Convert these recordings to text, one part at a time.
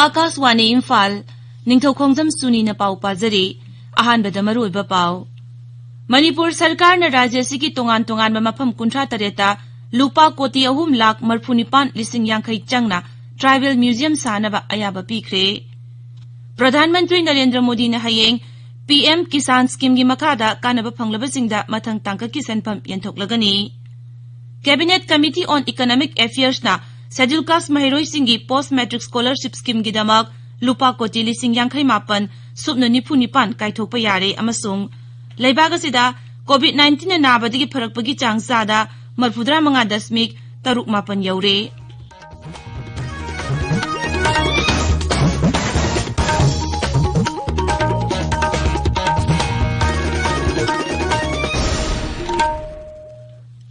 आकाशवाणी इम्फाल निंगथौखोंजम सुनीना पाउ पाजरी अहानबदा मरुइबा पाउ मणिपुर सरकार न राज्य की तोंगान तोंगान मफम 53 लुपा कोटी 3,49,000 चंगना ट्राइबल म्यूजियम सानबा अयाबा पीख्रे प्रधानमंत्री नरेंद्र मोदी ने हयेंग पीएम किसान स्कीम की मखादा कानबा फंगलबसिंगदा मथंग तांका की सनफम यंथोकलगनी cabinet committee on economic affairs ना शेड्यूल कास्ट महिरोइसिंगी पोस्ट मैट्रिक स्कॉलरशिप स्कीम की दमक लुपा कोटी 59,000 सुबन 94 कायथोकपा यारे अमसुंग लेबाग असिदा कोविड-19 न नाबदगी फरकपगी चांग सादा 35.3 यौरे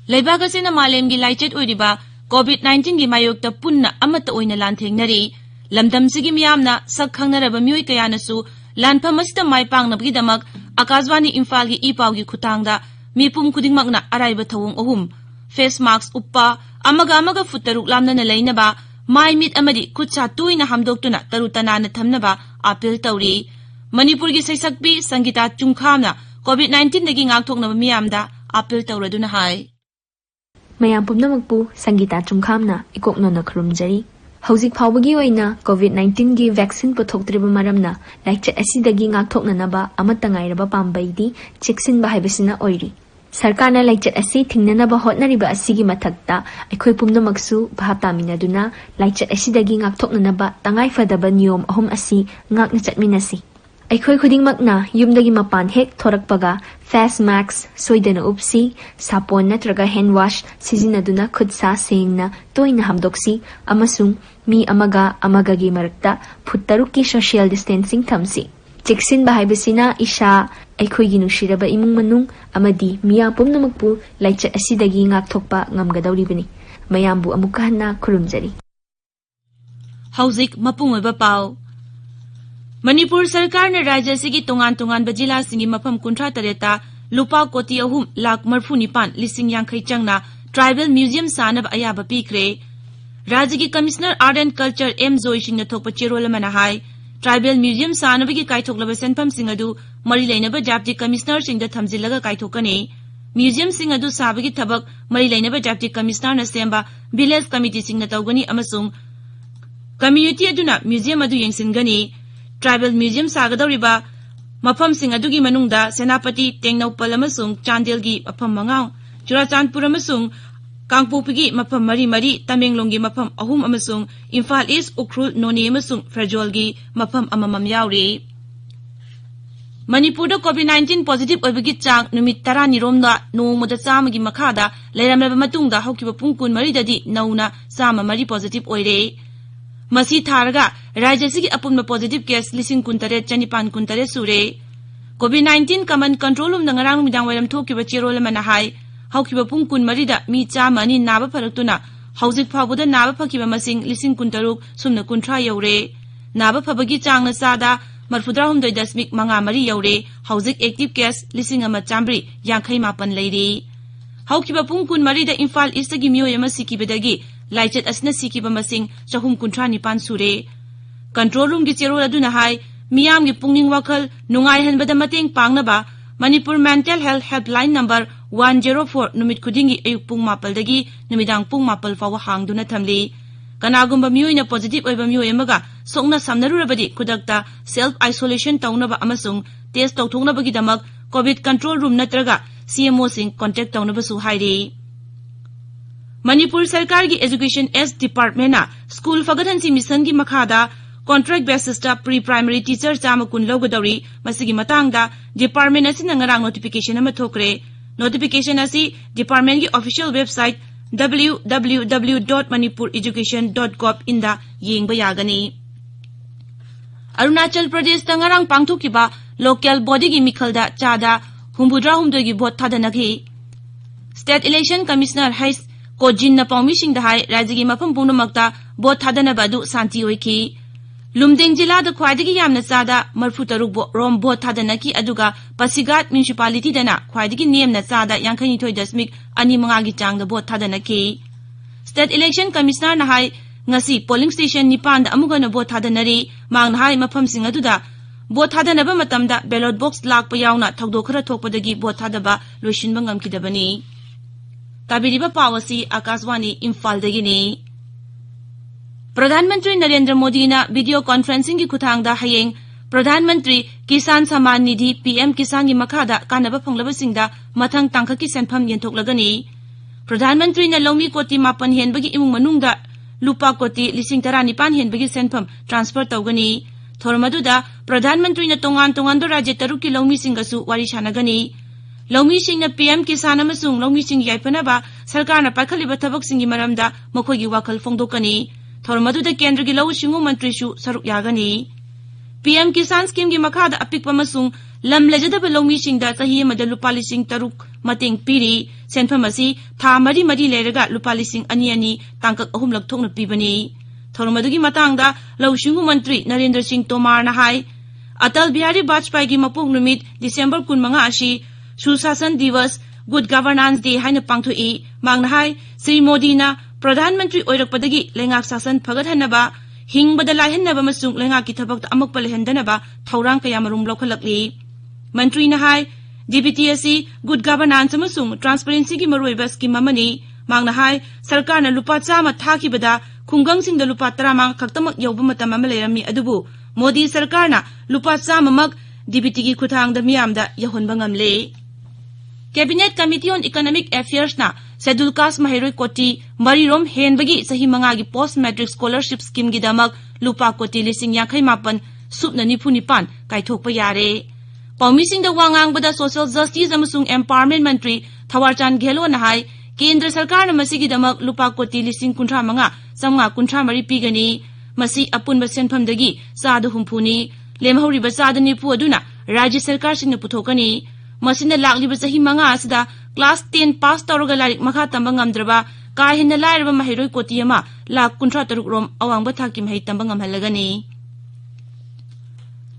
लेबाग असिना मालेमगी लाइचेट ओइरिबा कोविड-19 की मायोक्ता पुन्ना अमत ओइना लांथेंगनरी लमदमसिगी मियामना सक खंगनरबा मियोय कयानसु लानफम असिदा माइपांगनबगी दमक आकाशवाणी इम्फाल की ईपावगी खुतांगदा मिपुम खुदिंगमकना अराइबा थवोंग अहुम फेस मास्क उप्पा अमगा फुट 6 लामना लेनबा माइ मिट अमदी खुदसा तुइना हमदोक्तुना तरुतनाना थमनबा अपील तौरी मणिपुर की सैसक्पी संगीता चुंखामना कोविड-19 दगी ngaktoknaba miyamda अपील तौरदुना हाय मयाम पुमनमकपु संगीता चुंखामना इकोकनोना खरुमजरी हौजिक फावबगी ओइना कोविड-19 की vaccine पुथोक्त्रिबा मरमना लाइचेट असिदगी ngaktoknanaba amata ngairaba pambaidi cheksinba haibasina oiri सरकारना लाइचेट असी थिंगननबा होटनरिबा असिगी मथक्ता अखोय पुमनमकसु भापतामिनदुना लाइचेट असिदगी ngaktoknanaba तंगाई फदबा नियम अहुम असी ngakna चटमिनसी अखोय खुदिंगमकना युमदगी मपान हेक थोरकपगा फेस मास्क सोइदना उपसी सापोन नत्रगा हैंड वॉश सिजिनदुना खुदसा सेंगना तोइना हमदोक्सी अमसुंग मी अमगागी मरक्ता फुट 6 की सोशल डिस्टेंसिंग थमसी चेक्सिन बाहाइबसिना इशा अखोयगी नुशिरबा इमुंग मनुंग अमदी मिया पुमनमकपु लाइचेट असिदगी ngaktokpa ngamgadawribani mayambu amuka hanna खुरुमजरी हौजिक मपुंगोइबा पाउ मणिपुर सरकार ने राज्य की तोंगान तोंगान जिला सिंगी मफम 53 लुपा कोटी 3,49,000 चंगना ट्राइबल म्यूजियम सानब अयाबा पीख्रे राज्य की commissioner art and culture M Joy Singh थोप चेरोल हाई ट्राइबल म्यूजियम सानब की कायथोकलब सेनफम मरी लेनब जाप्ती कमिश्नर सिंह थमजिलगा कायथोकने म्यूजियम सिंह साबगी थबक मरी लेनब जाप्ती कमिश्नर न सेंबा विलेज कमिटी सिंह तौगनी अमसुंग कम्युनिटी अदुना म्यूजियम अदु यंगसिनगनी ट्राइबल म्यूजियम सागदौरिबा मफम सिंह अदुगी मनुंगदा सेनापति टेंगनौपल अमसुंग चांदेलगी मफम मंगाव चुराचांदपुर अमसुंग कांगपोपगी मफम मरी तमेंगलोंगी मफम अहुम अमसुंग इम्फाल ईस्ट उख्रुल नोने अमसुंग फ्रेजोलगी मफम अममम याउरे मणिपुर कोविड-19 पॉजिटिव ओइबगी चांग नुमित 10 निरोमदा नोंगमदा चामगी मखादा लेरमलबा मतुंगदा हौकिबा पुंग 23 ददी नौना चामा मरी पॉजिटिव ओइरे मसी थारगा राज्य की अपुन पॉजिटिव केस 19,993 सूरे कोविड-19 कमन कंट्रोल रूम नंगरांग मिदांग वैरम थोकिबा चेरोल मना हाई हौकिबा पुंग 23 दा मी चामा अनि नाबा फरक्तुना हौजिक फावबदा नाबा फकिबा मसिंग 19,000 सुमना 30 यौरे नाबा फबगी चांगना सादा 49.5 यौरे हौजिक एक्टिव केस 1,950 लेरी हौकिबा पुंग 23 दा इम्फाल ईस्ट की मियोय अमा सिकिबदगी लाइचेट असना सिकिबा मसिंग 359 सूरे कंट्रोल रूम की चेरोल अदुना हाई मियाम की पुंगनिंग वखल नुंगाइहनबदा मतेंग पांगनबा Manipur mental health helpline number 104 नुमित खुदिंगी अयुक पुंग 9 दगी नुमिदांग पुंग 9 फाव हांगदुना थमली कनागुंबा मियोयना पॉजिटिव ओइबा मियोय अमगा सोकना समनरुरबदी खुदकता सेल्फ आइसोलेशन तौनबा अमसुंग टेस्ट तौथोंगनबगी दमक कोविड कंट्रोल रूम नत्रगा सीएमओ सिंग कांटेक्ट तौनबसु हाइरे मणिपुर सरकार की एजुकेशन एस डिपार्टमेंट स्कूल फगथनसी मिशन की मखादा contract basis pre primary teacher 100 लौगदौरी मसिगी मतांगदा डिपार्टमेंट असिना ngarang नोटिफिकेशन अमा थोकरे नोटिफिकेशन असी डिपार्टमेंट की ऑफिशियल वेबसाइट www.manipureducation.gov इंदा येंगबा यागनी अरुणाचल प्रदेश ngarang पांगथोकिबा लोकल बॉडी की मिखलदा चादा 63 की वोट थादनगी स्टेट इलेक्शन कमिश्नर हाइस कोजिन न पाउमी सिंह हाई राज्य की मफम पुनमक्ता वोट थादनबा अदु शांति ओइखी लुमदिंग जिला द ख्वाइदगी यामना चादा 43 रोम वोट थादनकी अदुगा पासीघाट म्युनिसिपालिटी दना ख्वाइदगी नेमना चादा 52.25 की चांग द वोट थादनकी स्टेट इलेक्शन कमिश्नर न हाई ngasi polling station 9 da amugana vote thadanari mangna hai mafamsing aduda vote thadanaba matamda ballot box lakpa yauna thogdok khara thokpadagi vote thadaba loishinba ngamkidabani tabiriba pawasi akaswani imphal dagini प्रधानमंत्री नरेंद्र मोदी ना video conferencing की खुथांगदा हयेंग प्रधानमंत्री किसान Samman Nidhi PM किसान की मखादा कानबा फंगलबसिंगदा मथंग तांखा की सेनफम येंथोकलगनी प्रधानमंत्री ना लौमी कोटी 9 हेनबगी इमुंग मनुंगदा लुपा कोटी 19 हेनबगी सेनफम ट्रांसफर तौगनी थोरमदुदा प्रधानमंत्री ना तोंगान राज्य तरुक की लौमी सिंगसु वारी सानगनी लौमी सिंगना पीएम किसान अमसुंग लौमी सिंग याइफनबा सरकारना पाखलिबा थबक सिंगी मरमदा मखोगी वाखल फोंदोकनी थोरमदुदा केंद्र की लौ सिंगु मंत्रीसु सरुक यागनी पीएम किसान स्कीम की मखादा अपिक पमसुंग लम लेजदब लौमी सिंगदा सही मद लुपा लिसिंग तरुक मतेंग पीरी सेनफम असि था मरी लेरगा लुपा लिसिंग अनि तांकक अहुम लक्थोकन पीबनी थोरमदुगी मतांगदा लौ सिंगु मंत्री नरेंद्र सिंह तोमार ना हाय अटल बिहारी वाजपेयी की मपोंग नुमित दिसंबर 15 असि सुशासन दिवस गुड गवर्नेंस डे हाइना पांगथोई मांगना हाय श्री मोदी ना प्रधानमंत्री ओइरकपदगी लेंगाक शासन फगतहनबा हिंगबदा लायहनबा मसुंग लेंगाक की थबक अमुक पलहनदनबा थौरांग कयामरुम लौखलकली मंत्री न हाय डीबीटी असि गुड गवर्नेंस अमसुंग ट्रांसपेरेंसी की मरुइबा स्कीम अमनी मांगना हाय सरकारना लुपा चामा थाखिबदा खुंगंगसिंगदा लुपा 30 खक्तमक यौबा मतम अमा लेरमी अदुबु मोदी सरकारना लुपा चामामक डीबीटी की खुथांगदा मियामदा यहोनबा ngamle cabinet committee on economic affairs ना शेड्यूल कास्ट महिरोई कोटी मरीरोम हेनबगी सही मंगागी पोस्ट मैट्रिक स्कॉलरशिप स्कीम की दमक लुपा कोटी 59 सुपना 94 कायथोकपा यारे पौमीसिंग द वांगांगबदा सोशल जस्टिस अमसुंग एम्पावरमेंट मंत्री थवारचांद गेहलोत ना हाय केंद्र सरकार न मसीगी दमक लुपा कोटी 55 पीगनी मसी अपुनबा सेनफमदगी चाद हुंफुनी लेमहौरिबा चाद निफु अदुना राज्य सरकार सिंह पुथोकनी मसिना लाक्लिबा सही मंगा असदा क्लास 10 पास तौरगा लारिक मखा तंबा ngamdraba का हिन्ना लायरबा महिरोई कोटी अमा लाख 53 रोम अवांगबा थाकी महि तंबा ngamhalagani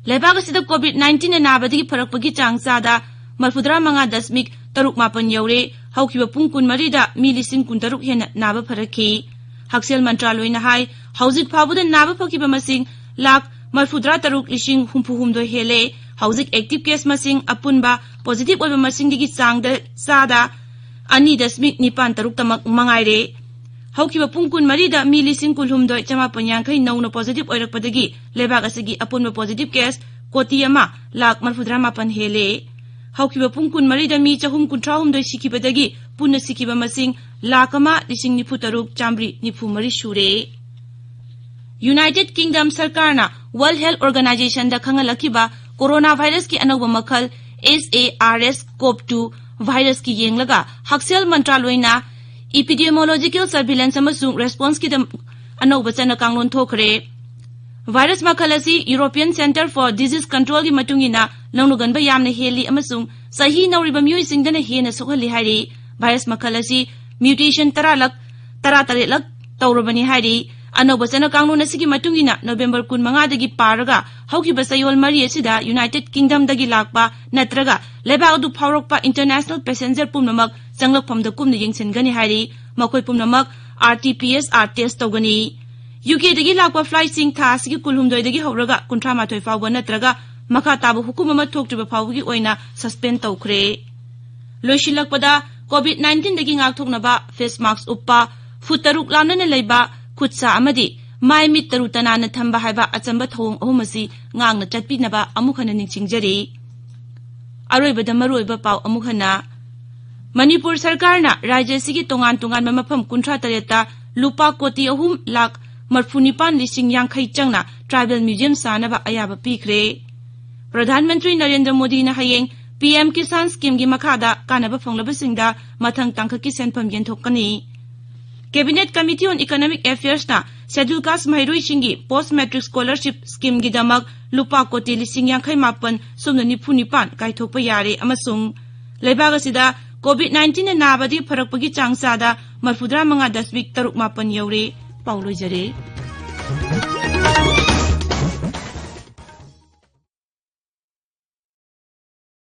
लेबाग असिदा कोविड-19 ना नाबदगी फरकपगी चांग चादा 35.3 यौरे हौखिबा पुंग 13 दा मी 13 हेना नाबा फरकखी हक्सेल मंत्रालय ना हाय हौजिक फाबुदा नाबा फकिबा मसिंग लाख 43,000 हेले हौजिक एक्टिव केस मसिंग अपुनबा पॉजिटिव ओइबा मसिंगी चांगदा चादा 2.93 तमक मंगाइरे हौखिबा पुंग 13 दा मी 19,950 पॉजिटिव ओइरकपदगी लेबाग असिगी अपुनबा पॉजिटिव केस कोटी अमा लाख 48 हेले हौखिबा पुंग 13 दा मी 439 सिकिबदगी पुन्ना सिकिबा मसिंग लाख अमा 93,993 सुरे यूनाइटेड किंगडम सरकारना वर्ल्ड हेल्थ ऑर्गेनाइजेशन दा खंगलखिबा कोरोना वायरस की अनौबा मखल SARS-CoV-2 वायरस की येंगलगा हक्सेल मंत्रालयना इपिडेमियोलॉजिकल सर्विलेंस अमसुंग रेस्पॉन्स की अनौबा चना कांगलोन थोखरे वायरस मखल असि European centre for disease control की मतुंगिना नौनुगनबा यामना हेली अमसुंग सही नौरिबा म्यूइसिंगदना हेना सोहली हारी वायरस मखल असि म्यूटेशन 13 लक तौरबनी हारी अनौबा चना कांगलोन असिगी मतुंगिना नवंबर 15 दगी पारगा हौखिबा सयोल मरी असिदा United kingdom दगी Lakpa नत्रगा लेबागदु फावरकपा international passenger पुमनमक चंगलकफमदा कुमना येंगसिनगनी हारी मखोय पुमनमक RT-PCR test तौगनी UK दगी Lakpa flight सिंग था असिगी कुलहुमदोय दगी हौरगा 38 फावबा नत्रगा मखा ताबा हुकुम अमा थोक्ट्रिबा फावगी ओइना सस्पेंड तौखरे लोइसिलकपदा कोविड-19 दगी ngaktoknaba फेस मास्क उपा फुतरुक लामना लेबा खुदसा अमदी माय मित तरु तनाना थंबा हाइबा अचंबा थोंग अहुमसी ngang चटपिनबा अमुखना निंगसिंगजरी अरोइबदा मरोइबा पाव अमुखना मणिपुर सरकारना राज्य सिगी तोंगान मफम 53 ता लुपा कोटी 3,49,000 चंगना ट्राइबल म्यूजियम सानबा अयाबा पीखरे प्रधानमंत्री नरेंद्र मोदी ना हयेंग पीएम किसान स्कीम की मखादा कानबा फंगलबसिंगदा मथंग तांखकी सेनफम येंथोकनी cabinet committee on economic affairs ना शेड्यूल कास्ट महिरोई सिंगी पोस्ट मैट्रिक स्कॉलरशिप स्कीम की दमक लुपा कोटी 59 कायथोकपा यारे अमसुंग लेबाग असिदा कोविड-19 ना नाबदी फरकपगी चांग चादा 35.3 यौरे पाउलोइजरे